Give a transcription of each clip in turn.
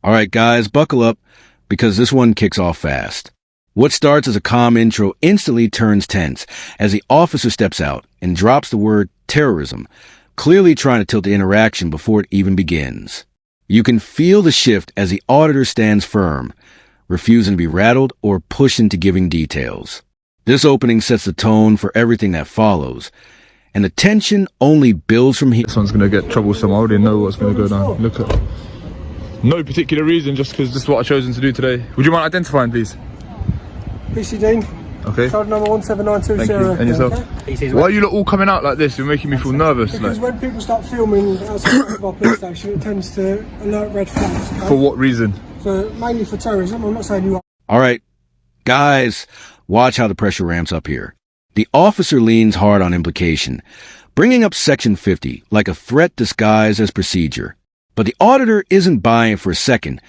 All right, guys, buckle up, because this one kicks off fast. What starts as a calm intro instantly turns tense as the officer steps out and drops the word terrorism, clearly trying to tilt the interaction before it even begins. You can feel the shift as the auditor stands firm, refusing to be rattled or pushed into giving details. This opening sets the tone for everything that follows, and the tension only builds from here. This one's going to get troublesome. I already know what's going to go down. Look at... No particular reason, just because this is what I've chosen to do today. Would you mind identifying, please? PC Dean. Okay. Code number 17920. Thank you. And yourself? Okay. Why are you lot all coming out like this? You're making me feel nervous. Because when people start filming outside of our police station, it tends to alert red flags. Okay? For what reason? Mainly for terrorism. I'm not saying you are. All right, guys, watch how the pressure ramps up here. The officer leans hard on implication, bringing up Section 50 like a threat disguised as procedure. But the auditor isn't buying for a second,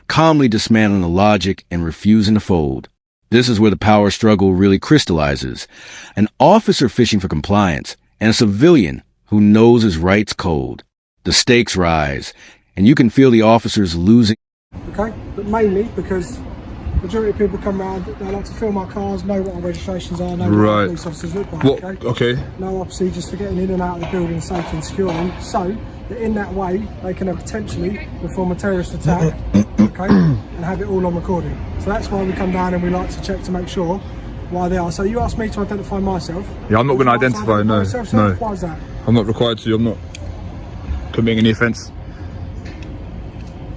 calmly dismantling the logic and refusing to fold. This is where the power struggle really crystallizes. An officer fishing for compliance and a civilian who knows his rights cold. The stakes rise, and you can feel the officers losing. Okay, but mainly because the majority of people come around, they like to film our cars, know what our registrations are, know what our police officers look like. What? Okay? Okay. No procedures for getting in and out of the building safely and securely. So that in that way, they can potentially perform a terrorist attack, okay, and have it all on recording. So that's why we come down and we like to check to make sure why they are. So you asked me to identify myself. Yeah, I'm not going to identify, no. No. Why is that? I'm not required to, I'm not committing any offence.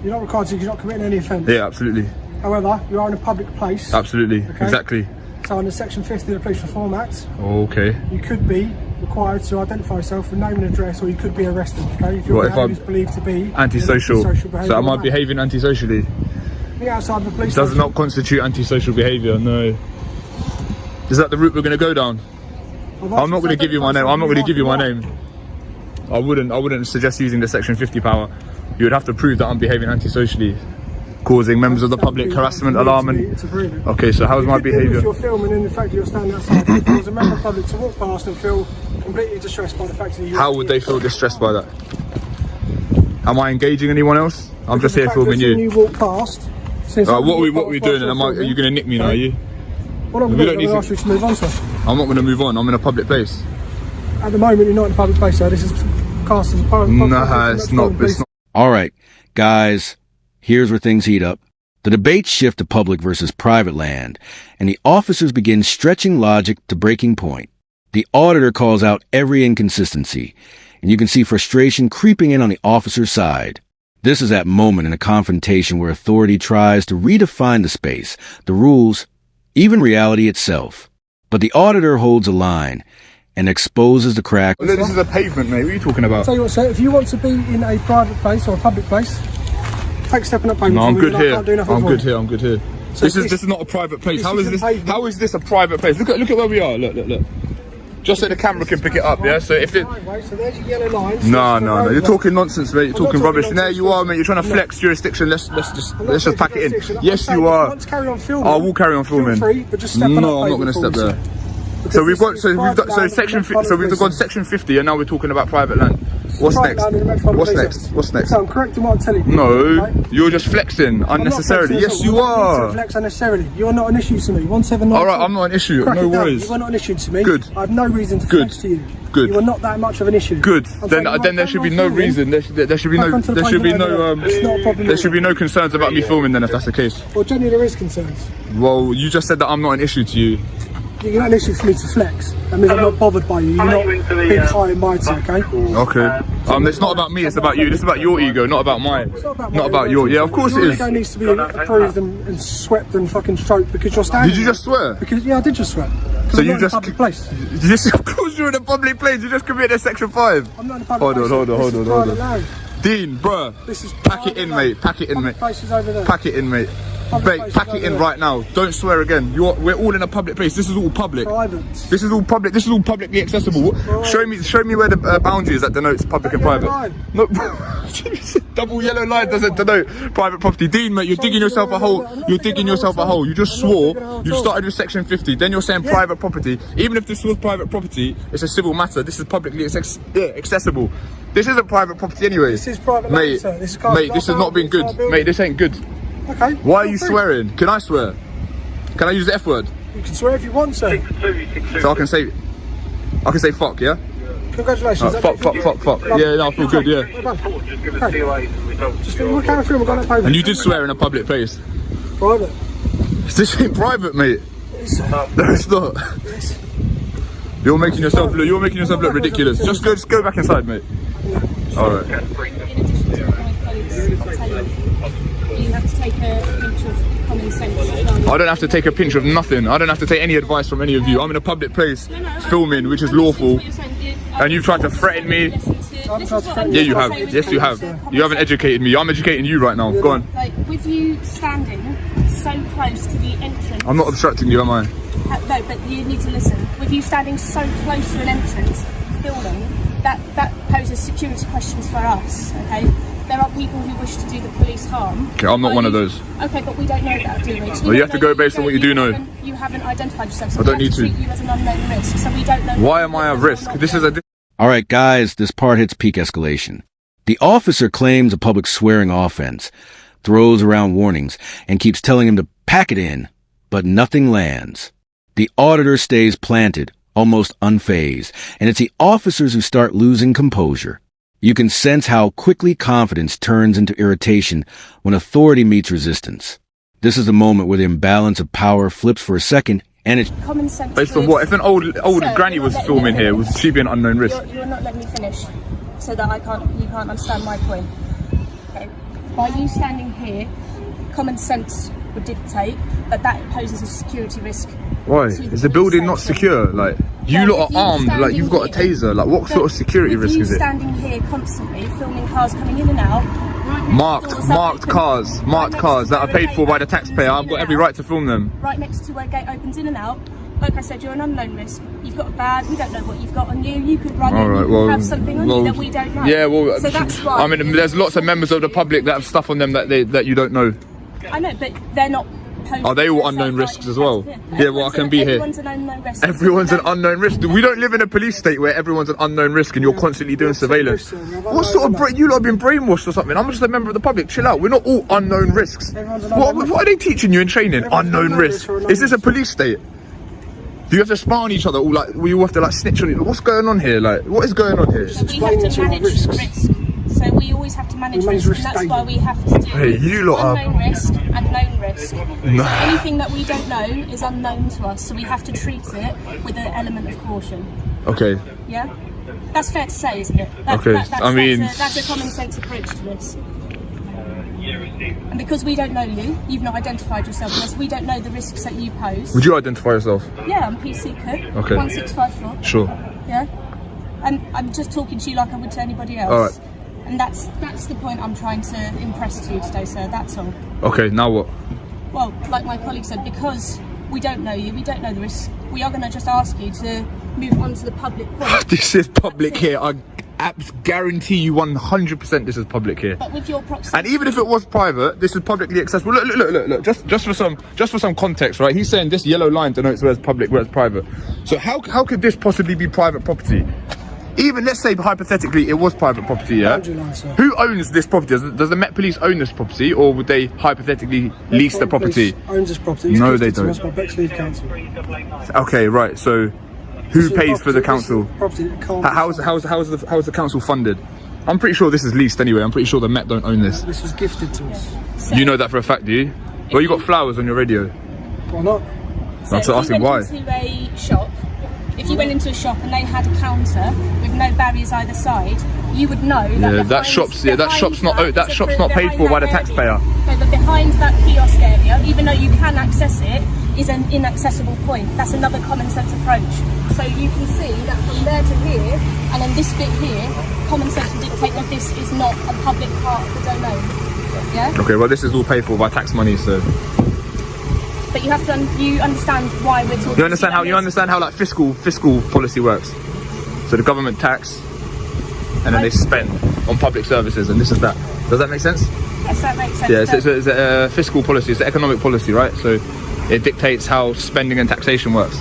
You're not required to because you're not committing any offence. Yeah, absolutely. However, you are in a public place. Absolutely, okay? Exactly. So under Section 50 of the Police Reform Act, okay, you could be required to identify yourself with name and address, or you could be arrested, okay? If you're who's believed to be antisocial. So am I behaving antisocially? Being outside of the police does station not constitute antisocial behaviour, no. Is that the route we're going to go down? I'm not going to give you my name, I'm not going to give you my name. I wouldn't suggest using the Section 50 power. You would have to prove that I'm behaving antisocially, causing members of the public harassment, alarm and... Okay, so how's my behaviour? If you're filming and the fact that you're standing outside, there's a member of the public to walk past and feel completely distressed by the fact that you... How would they feel distressed by that? Am I engaging anyone else? I'm just here filming you. You walk past... what are we doing? Are you going to nick me now, are you? Well, I'm going to ask you to move on, sir. I'm not going to move on, I'm in a public place. At the moment, you're not in a public place, sir. This is cast as a private place. Nah, it's not. All right, guys, here's where things heat up. The debates shift to public versus private land, and the officers begin stretching logic to breaking point. The auditor calls out every inconsistency, and you can see frustration creeping in on the officer's side. This is that moment in a confrontation where authority tries to redefine the space, the rules, even reality itself. But the auditor holds a line and exposes the crack. Well, this is a pavement, mate. What are you talking about? I'll tell you what, sir, if you want to be in a private place or a public place, take a step in that pavement. No, I'm good here. I'm good here. So this is not a private place. How is this a private place? Look at where we are. Look. Just so the camera can pick it up, yeah? So if it... So there's your yellow lines. No. You're talking nonsense, mate. You're talking rubbish. And there you are, mate. You're trying to flex jurisdiction. Let's just pack it in. Yes, you are. I will carry on filming. No, I'm not going to step there. So we've gone Section 50, and now we're talking about private land. What's next? So I'm correct in what I'm telling you. No, you're just flexing unnecessarily. Yes, you are. Flex unnecessarily. You're not an issue to me. 179. All right, I'm not an issue. No worries. You are not an issue to me. Good. I have no reason to flex to you. Good. You are not that much of an issue. Good. Then there should be no reason. There should be no concerns about me filming. Then if that's the case. Well, generally there is concerns. Well, you just said that I'm not an issue to you. You're not an issue for me to flex. That means I'm not bothered by you. You're not big, high and mighty, okay? Okay. It's not about me, it's about you. This is about your ego, not about mine. Not about your... Yeah, of course it is. Your ego needs to be approved and swept and fucking stroked because you're standing... Did you just swear? Yeah, I did just swear. So you just... in a public place. Of course you're in a public place. You just committed Section 5. I'm not in a public place. Hold on. Dean, bruh. Pack it in, mate. Pack it in, mate. Places over there. Pack it in, mate. Public Mate, place, pack you it don't in do right now. Don't swear again. We're all in a public place. This is all public. Private. This is all public. This is all publicly accessible. Show me where the boundary is that denotes public That and private. yellow line. No, double yellow line doesn't denote private property. Dean, mate, you're digging yourself a hole. You're digging yourself a hole. You just swore. You started with section 50. Then you're saying private property. Even if this was private property, it's a civil matter. This is publicly accessible. This isn't private property anyway. This is private mate, land, sir. This is mate, this has not been good. Mate, this ain't good. Okay. Why are you swearing? Can I swear? Can I use the F word? You can swear if you want, sir. So I can say fuck, yeah? Congratulations. Fuck. Yeah, no, I feel good, yeah. Well done. Okay. Just we're carrying through. We're going to pay. And you did swear in a public place. Private. This ain't private, mate. Yes, sir. No, it's not. Yes. You're making yourself look ridiculous. Just go back inside, mate. All right. In addition to what my colleagues are telling you, you have to take a pinch of common sense as well. I don't have to take a pinch of nothing. I don't have to take any advice from any of you. I'm in a public place filming, which is lawful. And you've tried to threaten me. Yeah, you have. Yes, you have. You haven't educated me. I'm educating you right now. Go on. Like, with you standing so close to the entrance. I'm not obstructing you, am I? No, but you need to listen. With you standing so close to an entrance, filming, that poses security questions for us, okay? There are people who wish to do the police harm. Okay, I'm not one of those. Okay, but we don't know that, do we? Well, you have to go based on what you do know. You haven't identified yourself, so I don't we have need to. treat you as an unknown risk, so we don't know. Why am I a risk? This is a... All right, guys, this part hits peak escalation. The officer claims a public swearing offense, throws around warnings, and keeps telling him to pack it in, but nothing lands. The auditor stays planted, almost unfazed, and it's the officers who start losing composure. You can sense how quickly confidence turns into irritation when authority meets resistance. This is the moment where the imbalance of power flips for a second, and it's common sense. Based on what? If an old Sir, granny was filming here, would she be an unknown risk? You're not letting me finish, so that you can't understand my point. Okay. By you standing here, common sense would dictate that poses a security risk. Why? Is the building not secure? Like, you lot are armed, like you've got a taser. Like, what sort of security risk is it? You standing here constantly, filming cars coming in and out. Marked cars that are paid for by the taxpayer. I've got every right to film them. Right next to where gate opens in and out. Like I said, you're an unknown risk. You've got a bag. We don't know what you've got on you. You could run in. You could have something on you that we don't know. Yeah, well, so that's why. I mean, there's lots of members of the public that have stuff on them that you don't know. I know, but they're not. Are they all unknown risks as well? Yeah, well, I can be here. Everyone's an unknown risk. Everyone's an unknown risk. We don't live in a police state where everyone's an unknown risk and you're constantly doing surveillance. What sort of you lot have been brainwashed or something? I'm just a member of the public. Chill out. We're not all unknown risks. What are they teaching you in training? Unknown risk. Is this a police state? Do you have to spy on each other? All like we all have to like snitch on each other? What's going on here? Like, what is going on here? We have to manage risk. So we always have to manage risk, and that's why we have to do unknown risk and known risk. So anything that we don't know is unknown to us, so we have to treat it with an element of caution. Okay. Yeah? That's fair to say, isn't it? That's a common sense approach to this. And because we don't know you, you've not identified yourself with us, we don't know the risks that you pose. Would you identify yourself? Yeah, I'm PC Cook, okay. 1654. Sure. Yeah? And I'm just talking to you like I would to anybody else. Alright. And that's the point I'm trying to impress to you today, sir, that's all. Okay, now what? Well, like my colleague said, because we don't know you, we don't know the risks, we are going to just ask you to move on to the public point. This is public here. I guarantee you 100% this is public here. But with your proximity. And even if it was private, this is publicly accessible. Look. Just for some context, right? He's saying this yellow line denotes where it's public, where it's private. So how could this possibly be private property? Even let's say hypothetically it was private property, yeah? Who owns this property? Does the Met Police own this property, or would they hypothetically lease the property? Owns this property. No, they don't. By Bexley Council. Okay, right. So who pays for the council? Property that can't How's the council funded? I'm pretty sure this is leased anyway. I'm pretty sure the Met don't own this. This was gifted to us. So, you know that for a fact, do you? Well, you got flowers on your radio. Why not? So I'm asking why. If you went into a shop and they had a counter with no barriers either side, you would know that that shop's not paid for by the taxpayer. No, but behind that kiosk area, even though you can access it, is an inaccessible point. That's another common sense approach. So you can see that from there to here, and then this bit here, common sense would dictate that this is not a public part of the domain. Yeah? Okay, well this is all paid for by tax money, so But you have to, you understand why we're talking. You understand how like fiscal policy works. So the government tax, and then they spend on public services and this and that. Does that make sense? Yes, that makes sense. Yeah, it's a fiscal policy, it's an economic policy, right? So it dictates how spending and taxation works.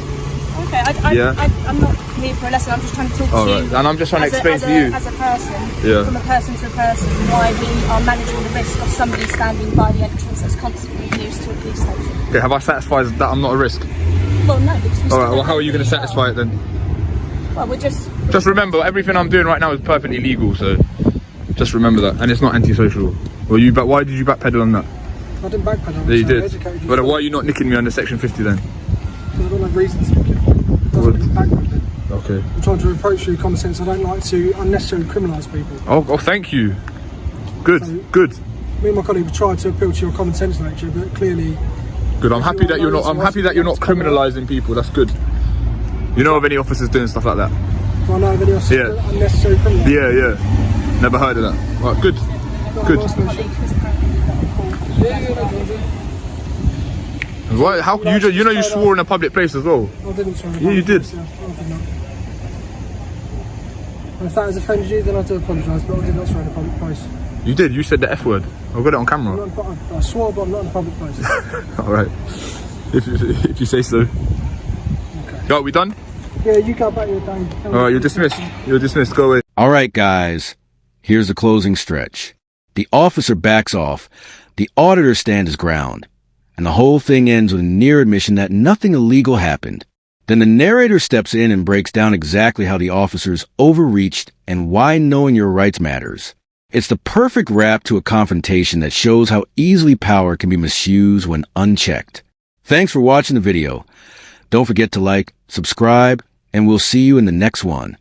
Okay, I'm not here for a lesson, I'm just trying to talk to you. Right. And I'm just trying to explain to you. As a person, from a person to a person, why we are managing the risk of somebody standing by the entrance that's constantly used to a police station. Okay, have I satisfied that I'm not a risk? Well, no, because we Alright, well how are you going to satisfy it then? Well, we're just... Just remember, everything I'm doing right now is perfectly legal, so just remember that. And it's not antisocial. But why did you backpedal on that? I didn't backpedal. Yeah, you did. But why are you not nicking me under section 50 then? Because I don't have reason to nick it. Doesn't mean backpedaling. Okay. I'm trying to approach you with common sense. I don't like to unnecessarily criminalise people. Oh, thank you. Good, So, good. Me and my colleague have tried to appeal to your common sense nature, but clearly... Good, I'm happy that you're not criminalising people, that's good. You know of any officers doing stuff like that? Do I know of any officers that unnecessary criminal? Yeah. Never heard of that. Right, good. Good. Why? How you swore in a public place as well? I didn't swear. Yeah, you did. I did not. And if that has offended you, then I do apologise, but I did not swear in a public place. You did. You said the F word. I've got it on camera. I swore, but I'm not in a public place. All right. If you say so. Okay. Are we done? Yeah, you go back your day. All right, you're dismissed. You're dismissed. Go away. All right, guys. Here's the closing stretch. The officer backs off. The auditor stands his ground. And the whole thing ends with a near admission that nothing illegal happened. Then the narrator steps in and breaks down exactly how the officers overreached and why knowing your rights matters. It's the perfect wrap to a confrontation that shows how easily power can be misused when unchecked. Thanks for watching the video. Don't forget to like, subscribe, and we'll see you in the next one.